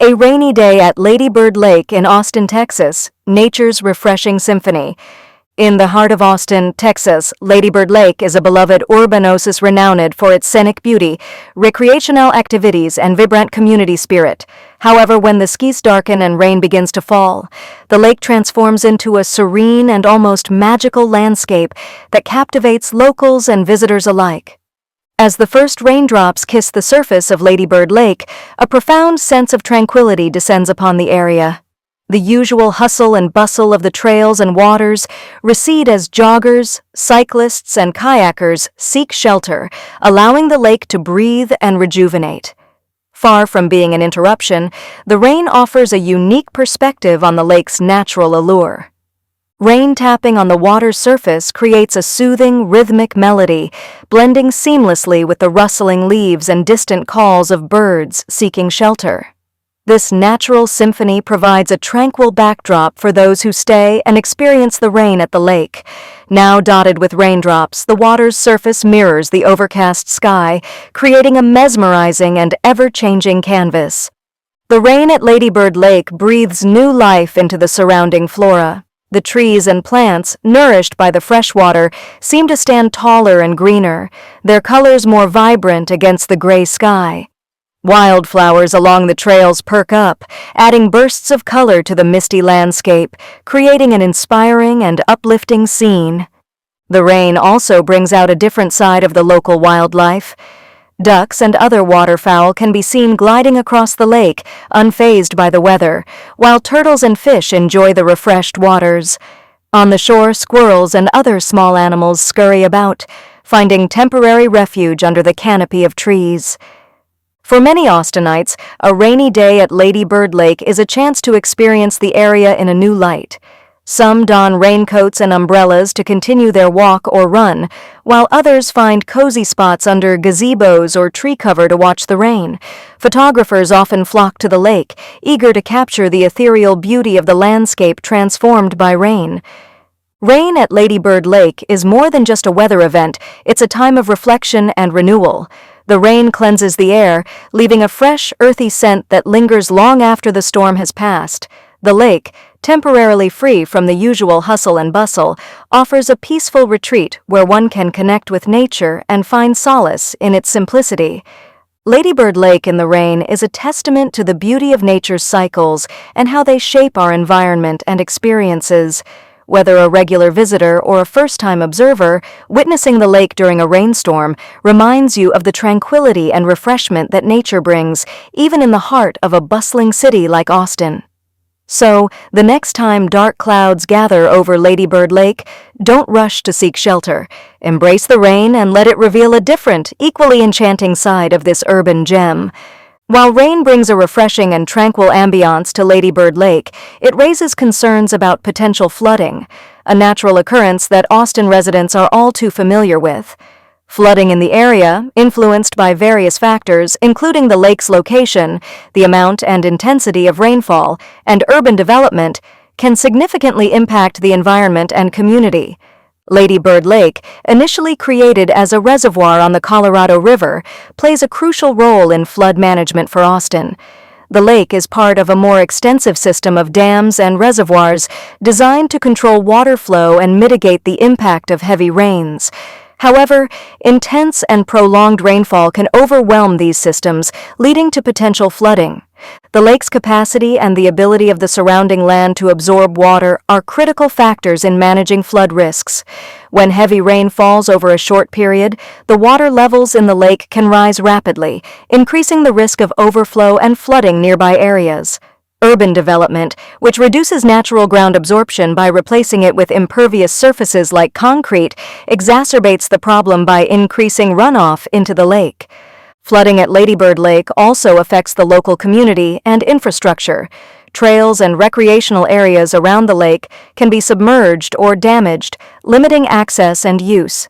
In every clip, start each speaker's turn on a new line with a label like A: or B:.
A: A rainy day at Lady Bird Lake in Austin, Texas, nature's refreshing symphony. In the heart of Austin, Texas, Lady Bird Lake is a beloved urban oasis renowned for its scenic beauty, recreational activities, and vibrant community spirit. However, when the skies darken and rain begins to fall, the lake transforms into a serene and almost magical landscape that captivates locals and visitors alike. As the first raindrops kiss the surface of Lady Bird Lake, a profound sense of tranquility descends upon the area. The usual hustle and bustle of the trails and waters recede as joggers, cyclists, and kayakers seek shelter, allowing the lake to breathe and rejuvenate. Far from being an interruption, the rain offers a unique perspective on the lake's natural allure. Rain tapping on the water's surface creates a soothing, rhythmic melody, blending seamlessly with the rustling leaves and distant calls of birds seeking shelter. This natural symphony provides a tranquil backdrop for those who stay and experience the rain at the lake. Now dotted with raindrops, the water's surface mirrors the overcast sky, creating a mesmerizing and ever-changing canvas. The rain at Lady Bird Lake breathes new life into the surrounding flora. The trees and plants, nourished by the fresh water, seem to stand taller and greener, their colors more vibrant against the gray sky. Wildflowers along the trails perk up, adding bursts of color to the misty landscape, creating an inspiring and uplifting scene. The rain also brings out a different side of the local wildlife. Ducks and other waterfowl can be seen gliding across the lake, unfazed by the weather, while turtles and fish enjoy the refreshed waters. On the shore, squirrels and other small animals scurry about, finding temporary refuge under the canopy of trees. For many Austinites, a rainy day at Lady Bird Lake is a chance to experience the area in a new light. Some don raincoats and umbrellas to continue their walk or run, while others find cozy spots under gazebos or tree cover to watch the rain. Photographers often flock to the lake, eager to capture the ethereal beauty of the landscape transformed by rain. Rain at Lady Bird Lake is more than just a weather event, it's a time of reflection and renewal. The rain cleanses the air, leaving a fresh, earthy scent that lingers long after the storm has passed. The lake, temporarily free from the usual hustle and bustle, offers a peaceful retreat where one can connect with nature and find solace in its simplicity. Lady Bird Lake in the rain is a testament to the beauty of nature's cycles and how they shape our environment and experiences. Whether a regular visitor or a first-time observer, witnessing the lake during a rainstorm reminds you of the tranquility and refreshment that nature brings, even in the heart of a bustling city like Austin. So, the next time dark clouds gather over Lady Bird Lake, don't rush to seek shelter. Embrace the rain and let it reveal a different, equally enchanting side of this urban gem. While rain brings a refreshing and tranquil ambiance to Lady Bird Lake, it raises concerns about potential flooding, a natural occurrence that Austin residents are all too familiar with. Flooding in the area, influenced by various factors, including the lake's location, the amount and intensity of rainfall, and urban development, can significantly impact the environment and community. Lady Bird Lake, initially created as a reservoir on the Colorado River, plays a crucial role in flood management for Austin. The lake is part of a more extensive system of dams and reservoirs designed to control water flow and mitigate the impact of heavy rains. However, intense and prolonged rainfall can overwhelm these systems, leading to potential flooding. The lake's capacity and the ability of the surrounding land to absorb water are critical factors in managing flood risks. When heavy rain falls over a short period, the water levels in the lake can rise rapidly, increasing the risk of overflow and flooding nearby areas. Urban development, which reduces natural ground absorption by replacing it with impervious surfaces like concrete, exacerbates the problem by increasing runoff into the lake. Flooding at Lady Bird Lake also affects the local community and infrastructure. Trails and recreational areas around the lake can be submerged or damaged, limiting access and use.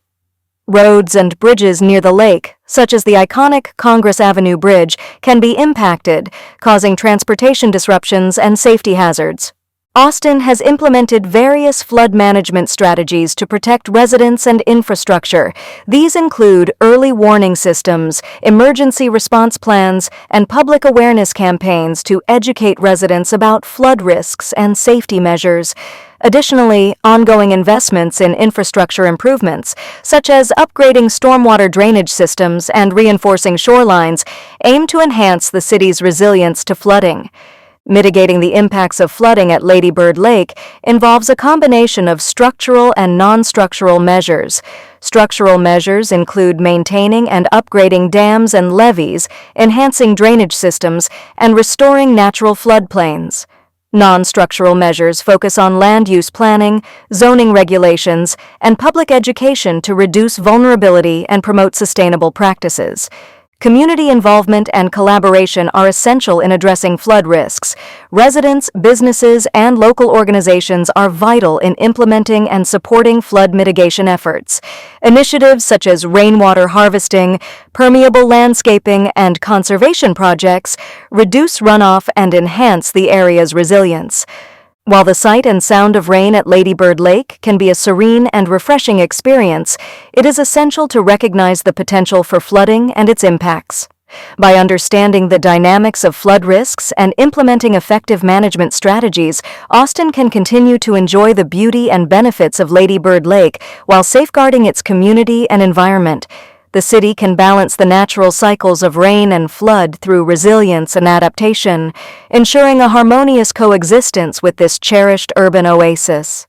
A: Roads and bridges near the lake, such as the iconic Congress Avenue Bridge, can be impacted, causing transportation disruptions and safety hazards. Austin has implemented various flood management strategies to protect residents and infrastructure. These include early warning systems, emergency response plans, and public awareness campaigns to educate residents about flood risks and safety measures. Additionally, ongoing investments in infrastructure improvements, such as upgrading stormwater drainage systems and reinforcing shorelines, aim to enhance the city's resilience to flooding. Mitigating the impacts of flooding at Lady Bird Lake involves a combination of structural and non-structural measures. Structural measures include maintaining and upgrading dams and levees, enhancing drainage systems, and restoring natural floodplains. Non-structural measures focus on land use planning, zoning regulations, and public education to reduce vulnerability and promote sustainable practices. Community involvement and collaboration are essential in addressing flood risks. Residents, businesses, and local organizations are vital in implementing and supporting flood mitigation efforts. Initiatives such as rainwater harvesting, permeable landscaping, and conservation projects reduce runoff and enhance the area's resilience. While the sight and sound of rain at Lady Bird Lake can be a serene and refreshing experience, it is essential to recognize the potential for flooding and its impacts. By understanding the dynamics of flood risks and implementing effective management strategies, Austin can continue to enjoy the beauty and benefits of Lady Bird Lake while safeguarding its community and environment. The city can balance the natural cycles of rain and flood through resilience and adaptation, ensuring a harmonious coexistence with this cherished urban oasis.